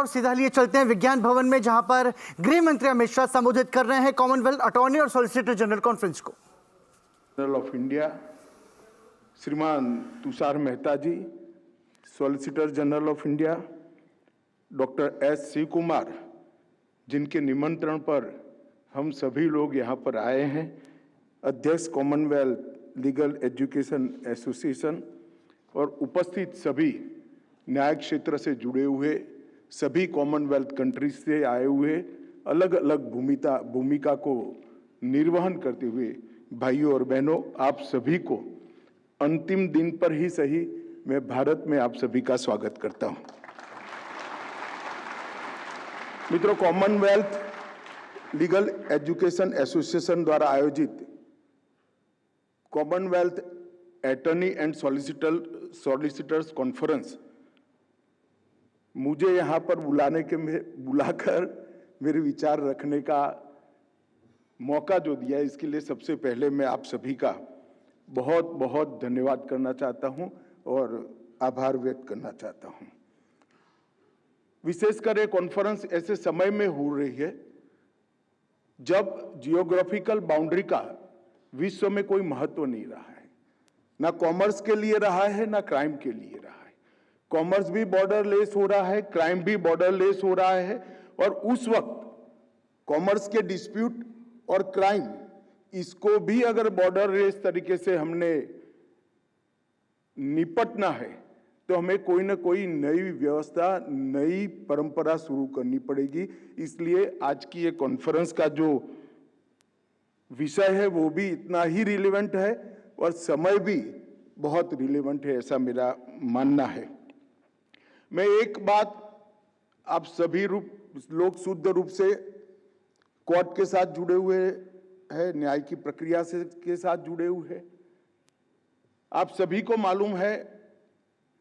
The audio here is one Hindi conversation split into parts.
और सीधा लिए चलते हैं विज्ञान भवन में, जहां पर गृह मंत्री अमित शाह संबोधित कर रहे हैं कॉमनवेल्थ अटॉर्नी और सॉलिसिटर जनरल कॉन्फ्रेंस को। जनरल ऑफ इंडिया श्रीमान Tushar Mehta ji, solicitor general of India doctor S Shiv Kumar, जिनके निमंत्रण पर हम सभी लोग यहाँ पर आए हैं, अध्यक्ष कॉमनवेल्थ लीगल एजुकेशन एसोसिएशन और उपस्थित सभी न्याय क्षेत्र से जुड़े हुए सभी कॉमनवेल्थ कंट्रीज से आए हुए अलग अलग भूमिका को निर्वहन करते हुए भाइयों और बहनों, आप सभी को अंतिम दिन पर ही सही मैं भारत में आप सभी का स्वागत करता हूं। मित्रों, कॉमनवेल्थ लीगल एजुकेशन एसोसिएशन द्वारा आयोजित Commonwealth attorney and solicitors conference मुझे यहाँ पर बुलाकर मेरे विचार रखने का मौका जो दिया, इसके लिए सबसे पहले मैं आप सभी का बहुत बहुत धन्यवाद करना चाहता हूं और आभार व्यक्त करना चाहता हूं। विशेषकर ये कॉन्फ्रेंस ऐसे समय में हो रही है जब जियोग्राफिकल बाउंड्री का विश्व में कोई महत्व नहीं रहा है, ना कॉमर्स के लिए रहा है ना क्राइम के लिए रहा है। कॉमर्स भी बॉर्डरलेस हो रहा है, क्राइम भी बॉर्डरलेस हो रहा है, और उस वक्त कॉमर्स के डिस्प्यूट और क्राइम, इसको भी अगर बॉर्डरलेस तरीके से हमने निपटना है तो हमें कोई ना कोई नई व्यवस्था, नई परंपरा शुरू करनी पड़ेगी। इसलिए आज की ये कॉन्फ्रेंस का जो विषय है वो भी इतना ही रिलेवेंट है और समय भी बहुत रिलेवेंट है, ऐसा मेरा मानना है। मैं एक बात, आप सभी लोग शुद्ध रूप से कोर्ट के साथ जुड़े हुए हैं, न्याय की प्रक्रिया के साथ जुड़े हुए हैं। आप सभी को मालूम है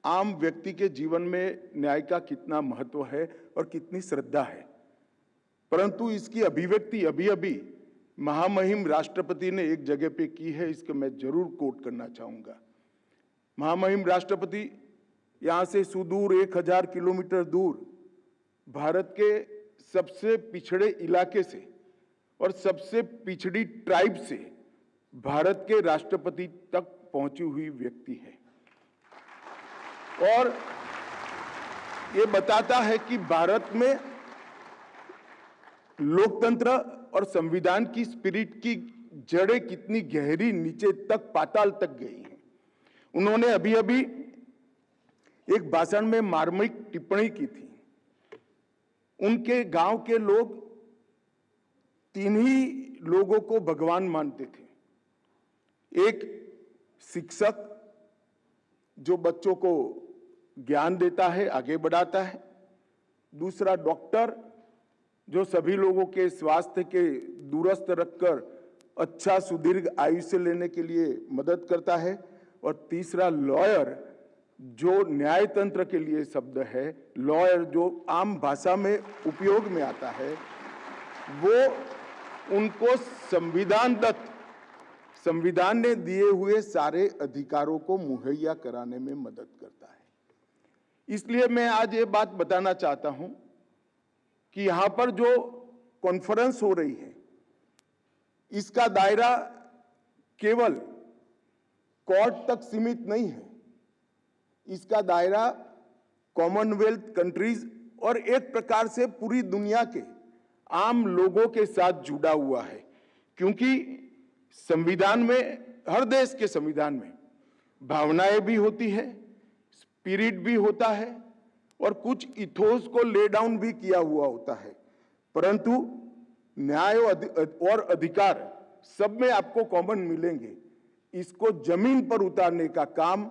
आम व्यक्ति के जीवन में न्याय का कितना महत्व है और कितनी श्रद्धा है, परंतु इसकी अभिव्यक्ति अभी महामहिम राष्ट्रपति ने एक जगह पे की है, इसको मैं जरूर कोट करना चाहूंगा। महामहिम राष्ट्रपति यहाँ से सुदूर 1000 किलोमीटर दूर भारत के सबसे पिछड़े इलाके से और सबसे पिछड़ी ट्राइब से भारत के राष्ट्रपति तक पहुंची हुई व्यक्ति है, और ये बताता है कि भारत में लोकतंत्र और संविधान की स्पिरिट की जड़ें कितनी गहरी नीचे तक, पाताल तक गई हैं। उन्होंने अभी एक भाषण में मार्मिक टिप्पणी की थी। उनके गांव के लोग 3 ही लोगों को भगवान मानते थे। एक शिक्षक जो बच्चों को ज्ञान देता है, आगे बढ़ाता है। दूसरा डॉक्टर जो सभी लोगों के स्वास्थ्य के दूरस्थ रखकर अच्छा सुदीर्घ आयुष्य लेने के लिए मदद करता है। और तीसरा लॉयर, जो न्याय तंत्र के लिए शब्द है, लॉयर जो आम भाषा में उपयोग में आता है, वो उनको संविधान ने दिए हुए सारे अधिकारों को मुहैया कराने में मदद करता है। इसलिए मैं आज ये बात बताना चाहता हूं कि यहां पर जो कॉन्फ्रेंस हो रही है, इसका दायरा केवल कोर्ट तक सीमित नहीं है। इसका दायरा कॉमनवेल्थ कंट्रीज और एक प्रकार से पूरी दुनिया के आम लोगों के साथ जुड़ा हुआ है, क्योंकि संविधान में, हर देश के संविधान में भावनाएं भी होती है, स्पिरिट भी होता है और कुछ इथोस को ले डाउन भी किया हुआ होता है, परंतु न्याय और अधिकार सब में आपको कॉमन मिलेंगे। इसको जमीन पर उतारने का काम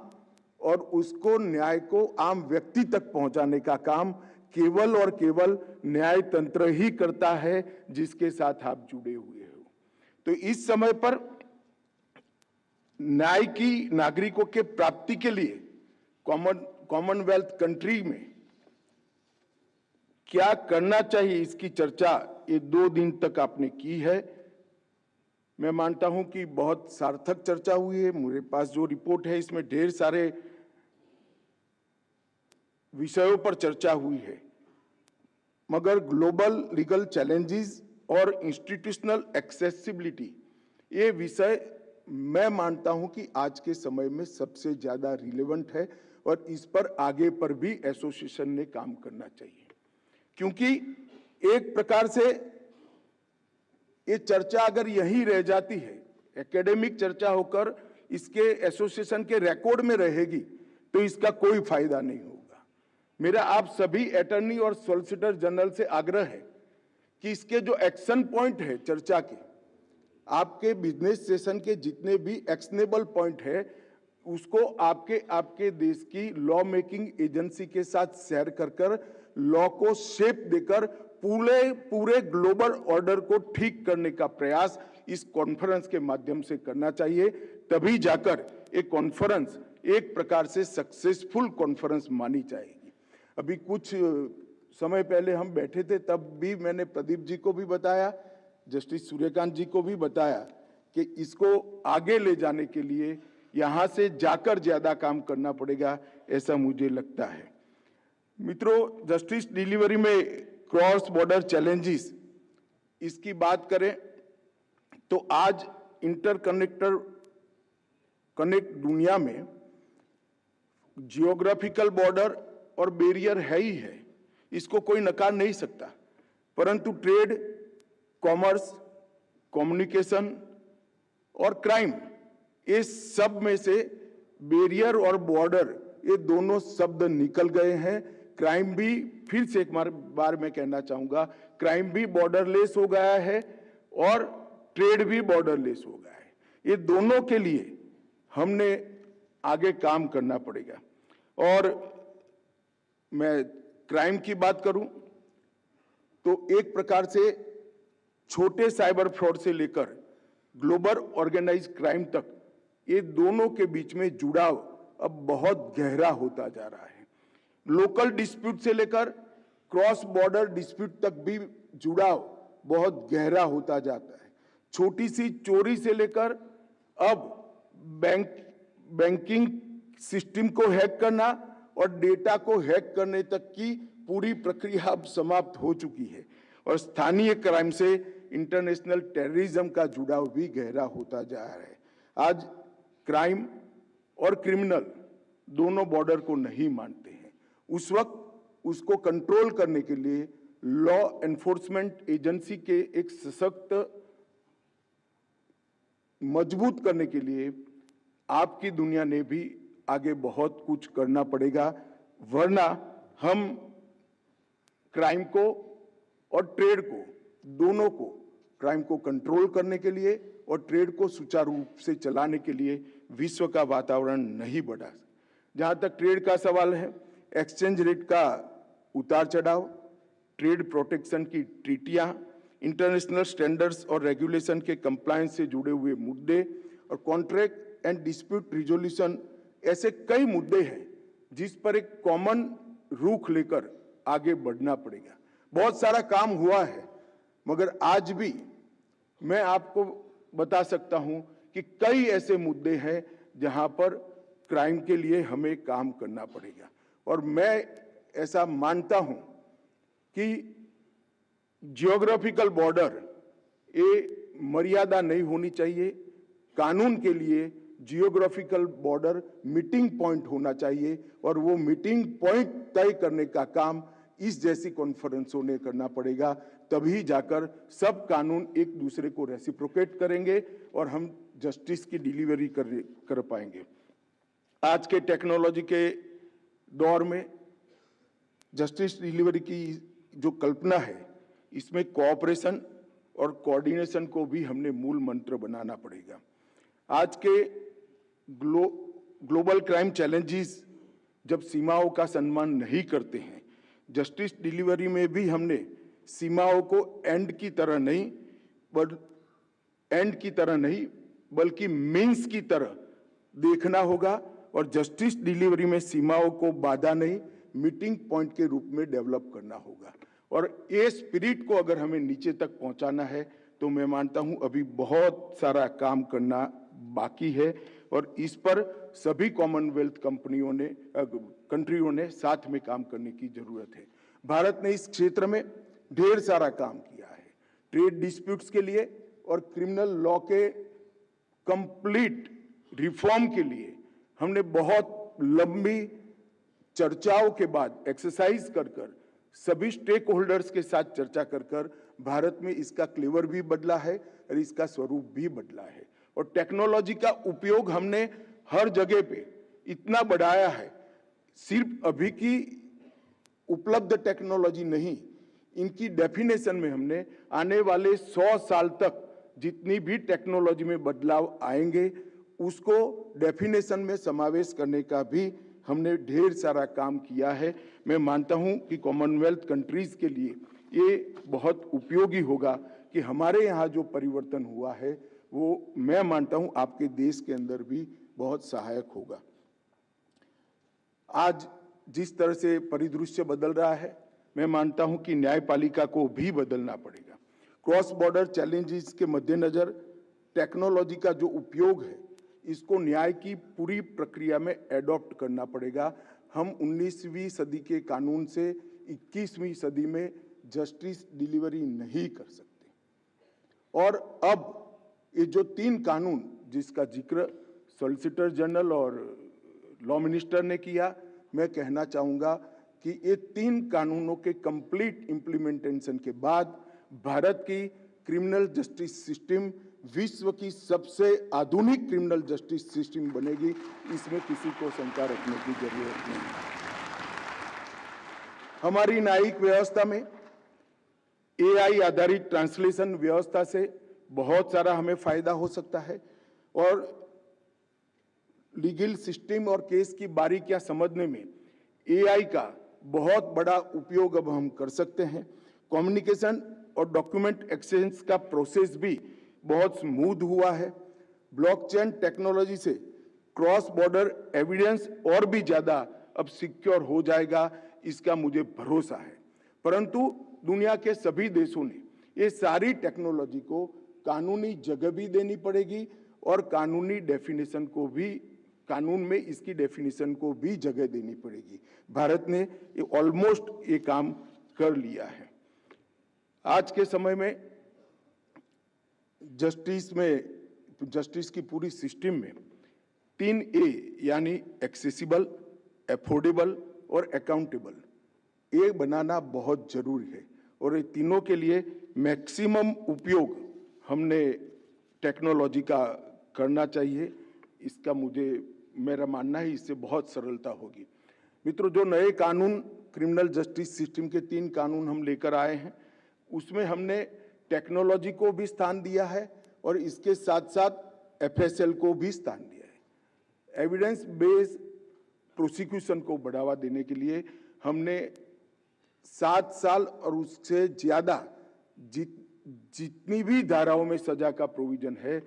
और उसको न्याय को आम व्यक्ति तक पहुंचाने का काम केवल और केवल न्याय तंत्र ही करता है, जिसके साथ आप जुड़े हुए हो। तो इस समय पर न्याय की नागरिकों के प्राप्ति के लिए कॉमनवेल्थ कंट्री में क्या करना चाहिए, इसकी चर्चा ये 2 दिन तक आपने की है। मैं मानता हूं कि बहुत सार्थक चर्चा हुई है। मेरे पास जो रिपोर्ट है इसमें ढेर सारे विषयों पर चर्चा हुई है। मगर ग्लोबल लीगल चैलेंजेस और इंस्टीट्यूशनल एक्सेसिबिलिटी, ये विषय मैं मानता हूं कि आज के समय में सबसे ज्यादा रिलेवेंट है और इस पर आगे पर भी एसोसिएशन ने काम करना चाहिए, क्योंकि एक प्रकार से ये चर्चा अगर यही रह जाती है, एकेडमिक चर्चा होकर इसके एसोसिएशन के रिकॉर्ड में रहेगी, तो इसका कोई फायदा नहीं होगा। मेरा आप सभी अटॉर्नी और सॉलिसिटर जनरल से आग्रह है कि इसके जो एक्शन पॉइंट है चर्चा के, आपके बिजनेस सेशन के जितने भी एक्शनेबल पॉइंट है, उसको आपके देश की लॉ मेकिंग एजेंसी के साथ शेयर कर लॉ को शेप देकर पूरे ग्लोबल ऑर्डर को ठीक करने का प्रयास इस कॉन्फ्रेंस के माध्यम से करना चाहिए। तभी जाकर एक कॉन्फ्रेंस एक प्रकार से सक्सेसफुल कॉन्फ्रेंस मानी जाएगी। अभी कुछ समय पहले हम बैठे थे, तब भी मैंने प्रदीप जी को भी बताया, जस्टिस सूर्यकांत जी को भी बताया कि इसको आगे ले जाने के लिए यहां से जाकर ज्यादा काम करना पड़ेगा, ऐसा मुझे लगता है। मित्रों, जस्टिस डिलीवरी में क्रॉस बॉर्डर चैलेंजेस, इसकी बात करें तो आज कनेक्ट दुनिया में जियोग्राफिकल बॉर्डर और बैरियर है ही है, इसको कोई नकार नहीं सकता, परंतु ट्रेड, कॉमर्स, कम्युनिकेशन और क्राइम, ये सब में से बैरियर और बॉर्डर, ये दोनों शब्द निकल गए हैं। क्राइम भी, फिर से एक बार मैं कहना चाहूंगा, क्राइम भी बॉर्डरलेस हो गया है और ट्रेड भी बॉर्डरलेस हो गया है। ये दोनों के लिए हमने आगे काम करना पड़ेगा। और मैं क्राइम की बात करूं तो एक प्रकार से छोटे साइबर फ्रॉड से लेकर ग्लोबल ऑर्गेनाइज क्राइम तक, ये दोनों के बीच में जुड़ाव अब बहुत गहरा होता जा रहा है। लोकल डिस्प्यूट से लेकर क्रॉस बॉर्डर डिस्प्यूट तक भी जुड़ाव बहुत गहरा होता जाता है। छोटी सी चोरी से लेकर अब बैंकिंग सिस्टम को हैक करना और डेटा को हैक करने तक की पूरी प्रक्रिया अब समाप्त हो चुकी है। और स्थानीय क्राइम से इंटरनेशनल टेररिज्म का जुड़ाव भी गहरा होता जा रहा है। आज क्राइम और क्रिमिनल दोनों बॉर्डर को नहीं मानते हैं। उस वक्त उसको कंट्रोल करने के लिए लॉ एनफोर्समेंट एजेंसी के एक सशक्त, मजबूत करने के लिए आपकी दुनिया ने भी आगे बहुत कुछ करना पड़ेगा, वरना हम क्राइम को और ट्रेड को, दोनों को, क्राइम को कंट्रोल करने के लिए और ट्रेड को सुचारू रूप से चलाने के लिए विश्व का वातावरण नहीं बढ़ा। जहां तक ट्रेड का सवाल है, एक्सचेंज रेट का उतार चढ़ाव, ट्रेड प्रोटेक्शन की ट्रीटियां, इंटरनेशनल स्टैंडर्ड्स और रेगुलेशन के कंप्लायंस से जुड़े हुए मुद्दे और कॉन्ट्रैक्ट एंड डिस्प्यूट रिजोल्यूशन, ऐसे कई मुद्दे हैं जिस पर एक कॉमन रुख लेकर आगे बढ़ना पड़ेगा। बहुत सारा काम हुआ है, मगर आज भी मैं आपको बता सकता हूं कि कई ऐसे मुद्दे हैं जहां पर क्राइम के लिए हमें काम करना पड़ेगा। और मैं ऐसा मानता हूं कि जियोग्राफिकल बॉर्डर, ये मर्यादा नहीं होनी चाहिए। कानून के लिए जियोग्राफिकल बॉर्डर मीटिंग पॉइंट होना चाहिए और वो मीटिंग पॉइंट तय करने का काम इस जैसी कॉन्फ्रेंसों ने करना पड़ेगा। तभी जाकर सब कानून एक दूसरे को रेसिप्रोकेट करेंगे और हम जस्टिस की डिलीवरी कर पाएंगे। आज के टेक्नोलॉजी के दौर में जस्टिस डिलीवरी की जो कल्पना है, इसमें कोऑपरेशन और कोऑर्डिनेशन को भी हमने मूल मंत्र बनाना पड़ेगा। आज के ग्लोबल क्राइम चैलेंजेस जब सीमाओं का सम्मान नहीं करते हैं, जस्टिस डिलीवरी में भी हमने सीमाओं को एंड की तरह नहीं बल्कि मीन्स की तरह देखना होगा और जस्टिस डिलीवरी में सीमाओं को बाधा नहीं, मीटिंग पॉइंट के रूप में डेवलप करना होगा। और ये स्पिरिट को अगर हमें नीचे तक पहुंचाना है तो मैं मानता हूं अभी बहुत सारा काम करना बाकी है और इस पर सभी कॉमनवेल्थ कंट्रियों ने साथ में काम करने की जरूरत है। भारत ने इस क्षेत्र में ढेर सारा काम किया है। ट्रेड डिस्प्यूट्स के लिए और क्रिमिनल लॉ के कंप्लीट रिफॉर्म के लिए हमने बहुत लंबी चर्चाओं के बाद एक्सरसाइज कर सभी स्टेक होल्डर्स के साथ चर्चा कर भारत में इसका क्लेवर भी बदला है और इसका स्वरूप भी बदला है। और टेक्नोलॉजी का उपयोग हमने हर जगह पे इतना बढ़ाया है, सिर्फ अभी की उपलब्ध टेक्नोलॉजी नहीं, इनकी डेफिनेशन में हमने आने वाले 100 साल तक जितनी भी टेक्नोलॉजी में बदलाव आएंगे उसको डेफिनेशन में समावेश करने का भी हमने ढेर सारा काम किया है। मैं मानता हूं कि कॉमनवेल्थ कंट्रीज के लिए ये बहुत उपयोगी होगा कि हमारे यहाँ जो परिवर्तन हुआ है वो मैं मानता हूं आपके देश के अंदर भी बहुत सहायक होगा। आज जिस तरह से परिदृश्य बदल रहा है, मैं मानता हूं कि न्यायपालिका को भी बदलना पड़ेगा। क्रॉस बॉर्डर चैलेंजेस के मद्देनजर टेक्नोलॉजी का जो उपयोग है इसको न्याय की पूरी प्रक्रिया में एडॉप्ट करना पड़ेगा। हम 19वीं सदी के कानून से 21वीं सदी में जस्टिस डिलीवरी नहीं कर सकते। और अब ये जो 3 कानून जिसका जिक्र सॉलिसिटर जनरल और लॉ मिनिस्टर ने किया, मैं कहना चाहूँगा कि ये 3 कानूनों के कंप्लीट इम्प्लीमेंटेशन के बाद भारत की क्रिमिनल जस्टिस सिस्टम विश्व की सबसे आधुनिक क्रिमिनल जस्टिस सिस्टम बनेगी, इसमें किसी को शंका रखने की जरूरत नहीं। हमारी न्यायिक व्यवस्था में एआई आधारित ट्रांसलेशन व्यवस्था से बहुत सारा हमें फायदा हो सकता है और लीगल सिस्टम और केस की बारीकियां समझने में एआई का बहुत बड़ा उपयोग अब हम कर सकते हैं। कम्युनिकेशन और डॉक्यूमेंट एक्सचेंज का प्रोसेस भी बहुत स्मूथ हुआ है। ब्लॉकचेन टेक्नोलॉजी से क्रॉस बॉर्डर एविडेंस और भी ज्यादा अब सिक्योर हो जाएगा, इसका मुझे भरोसा है। परंतु दुनिया के सभी देशों ने ये सारी टेक्नोलॉजी को कानूनी जगह भी देनी पड़ेगी और कानूनी डेफिनेशन को भी, कानून में इसकी डेफिनेशन को भी जगह देनी पड़ेगी। भारत ने ऑलमोस्ट ये काम कर लिया है। आज के समय में जस्टिस की पूरी सिस्टम में 3A यानी एक्सेसिबल, एफोर्डेबल और अकाउंटेबल, ये बनाना बहुत जरूरी है और ये तीनों के लिए मैक्सिमम उपयोग हमने टेक्नोलॉजी का करना चाहिए। इसका मेरा मानना है इससे बहुत सरलता होगी। मित्रों, जो नए कानून क्रिमिनल जस्टिस सिस्टम के 3 कानून हम लेकर आए हैं उसमें हमने टेक्नोलॉजी को भी स्थान दिया है और इसके साथ साथ एफएसएल को भी स्थान दिया है। एविडेंस बेस्ड प्रोसिक्यूशन को बढ़ावा देने के लिए हमने 7 साल और उससे ज्यादा जितनी भी धाराओं में सजा का प्रोविजन है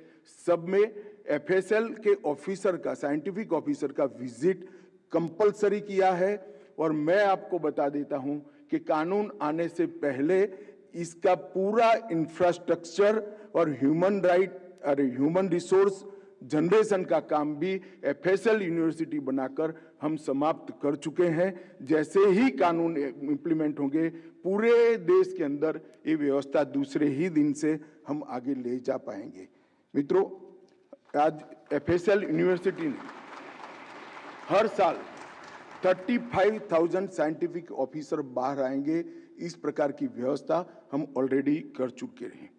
सब में एफएसएल के ऑफिसर का, साइंटिफिक ऑफिसर का विजिट कंपलसरी किया है। और मैं आपको बता देता हूं कि कानून आने से पहले इसका पूरा इंफ्रास्ट्रक्चर और ह्यूमन रिसोर्स जनरेशन का काम भी एफएसएल यूनिवर्सिटी बनाकर हम समाप्त कर चुके हैं। जैसे ही कानून इंप्लीमेंट होंगे पूरे देश के अंदर ये व्यवस्था दूसरे ही दिन से हम आगे ले जा पाएंगे। मित्रों, आज एफएसएल यूनिवर्सिटी ने हर साल 35,000 साइंटिफिक ऑफिसर बाहर आएंगे, इस प्रकार की व्यवस्था हम ऑलरेडी कर चुके हैं।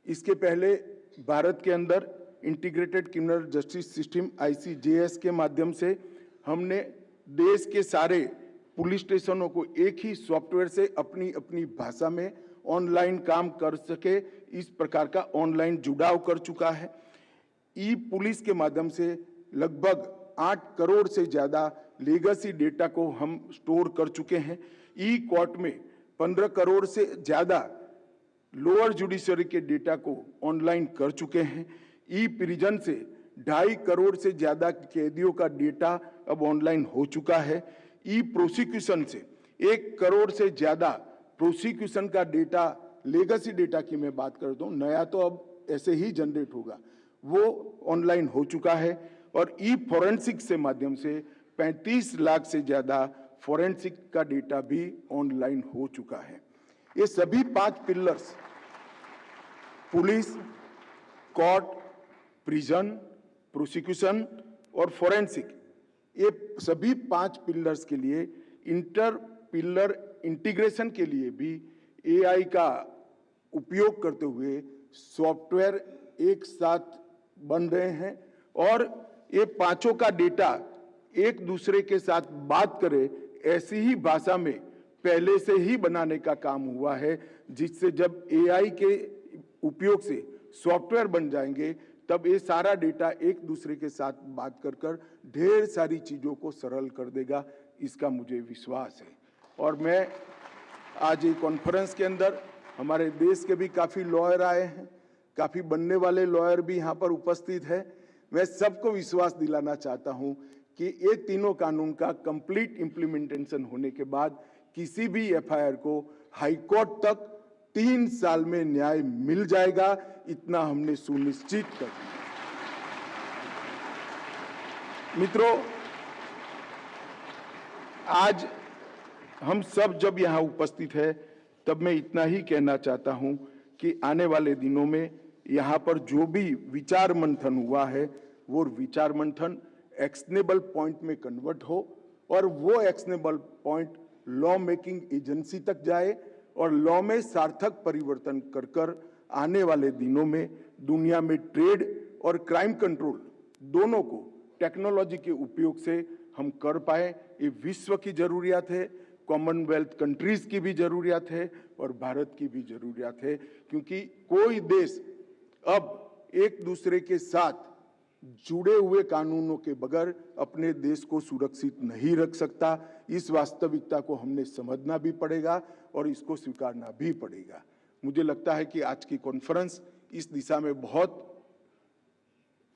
इसके पहले भारत के अंदर integrated criminal justice system ICJS के माध्यम से हमने देश के सारे पुलिस स्टेशनों को एक ही सॉफ्टवेयर से अपनी अपनी भाषा में ऑनलाइन काम कर सके, इस प्रकार का ऑनलाइन जुड़ाव कर चुका है। ई पुलिस के माध्यम से लगभग 8 करोड़ से ज्यादा लेगेसी डेटा को हम स्टोर कर चुके हैं। ई कोर्ट में 15 करोड़ से ज्यादा लोअर जुडिशरी के डेटा को ऑनलाइन कर चुके हैं। ई प्रिजन से 2.5 करोड़ से ज्यादा कैदियों का डेटा अब ऑनलाइन हो चुका है। ई प्रोसिक्यूशन से 1 करोड़ से ज्यादा प्रोसिक्यूशन का डेटा, लेगेसी डेटा की मैं बात करता हूँ, नया तो अब ऐसे ही जनरेट होगा, वो ऑनलाइन हो चुका है। और ई फॉरेंसिक से माध्यम से 35 लाख से ज्यादा फोरेंसिक का डेटा भी ऑनलाइन हो चुका है। ये सभी 5 pillars police, court, prison, prosecution और फोरेंसिक, ये सभी 5 पिलर्स के लिए इंटर पिलर इंटीग्रेशन के लिए भी एआई का उपयोग करते हुए सॉफ्टवेयर एक साथ बन रहे हैं और ये पांचों का डेटा एक दूसरे के साथ बात करे ऐसी ही भाषा में पहले से ही बनाने का काम हुआ है, जिससे जब एआई के उपयोग से सॉफ्टवेयर बन जाएंगे तब ये सारा डेटा एक दूसरे के साथ बात कर ढेर सारी चीजों को सरल कर देगा, इसका मुझे विश्वास है। और मैं आज ये कॉन्फ्रेंस के अंदर हमारे देश के भी काफी लॉयर आए हैं, काफी बनने वाले लॉयर भी यहाँ पर उपस्थित है। मैं सबको विश्वास दिलाना चाहता हूँ कि ये तीनों कानून का कंप्लीट इम्प्लीमेंटेशन होने के बाद किसी भी एफआईआर को हाई कोर्ट तक 3 साल में न्याय मिल जाएगा, इतना हमने सुनिश्चित कर दिया। मित्रों, आज हम सब जब यहाँ उपस्थित है तब मैं इतना ही कहना चाहता हूँ कि आने वाले दिनों में यहाँ पर जो भी विचार मंथन हुआ है वो विचार मंथन एक्शनेबल पॉइंट में कन्वर्ट हो और वो actionable point law making agency तक जाए और लॉ में सार्थक परिवर्तन कर आने वाले दिनों में दुनिया में ट्रेड और क्राइम कंट्रोल दोनों को टेक्नोलॉजी के उपयोग से हम कर पाए। ये विश्व की जरूरियत है, कॉमनवेल्थ कंट्रीज की भी जरूरियत है और भारत की भी जरूरियत है, क्योंकि कोई देश अब एक दूसरे के साथ जुड़े हुए कानूनों के बगैर अपने देश को सुरक्षित नहीं रख सकता। इस वास्तविकता को हमने समझना भी पड़ेगा और इसको स्वीकारना भी पड़ेगा। मुझे लगता है कि आज की कॉन्फ्रेंस इस दिशा में बहुत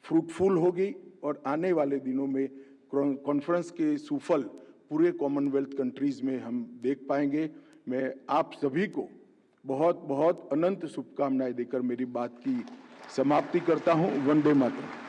फ्रूटफुल होगी और आने वाले दिनों में कॉन्फ्रेंस के सुफल पूरे कॉमनवेल्थ कंट्रीज में हम देख पाएंगे। मैं आप सभी को बहुत बहुत अनंत शुभकामनाएं देकर मेरी बात की समाप्ति करता हूं। वंदे मातरम।